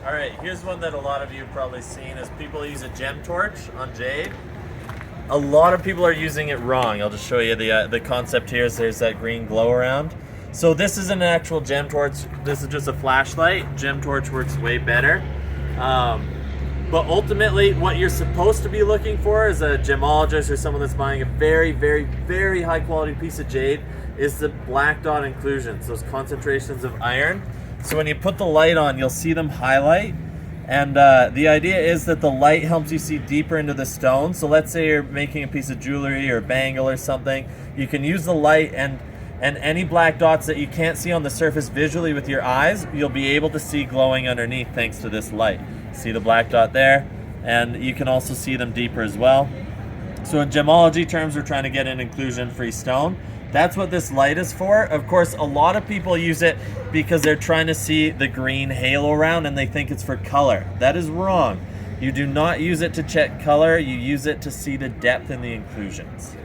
All right, here's one that a lot of you have probably seen is people use a gem torch on jade. A lot of people are using it wrong. I'll just show you the concept here. Is there's that green glow around. So this isn't an actual gem torch. This is just a flashlight. Gem torch works way better. But ultimately, what you're supposed to be looking for as a gemologist or someone that's buying a very, very, very high quality piece of jade is the black dot inclusions, those concentrations of iron. So when you put the light on, you'll see them highlight. And the idea is that the light helps you see deeper into the stone. So let's say you're making a piece of jewelry or bangle or something. You can use the light and any black dots that you can't see on the surface visually with your eyes, you'll be able to see glowing underneath thanks to this light. See the black dot there? And you can also see them deeper as well. So in gemology terms, we're trying to get an inclusion-free stone. That's what this light is for. Of course, a lot of people use it because they're trying to see the green halo around and they think it's for color. That is wrong. You do not use it to check color, you use it to see the depth in the inclusions.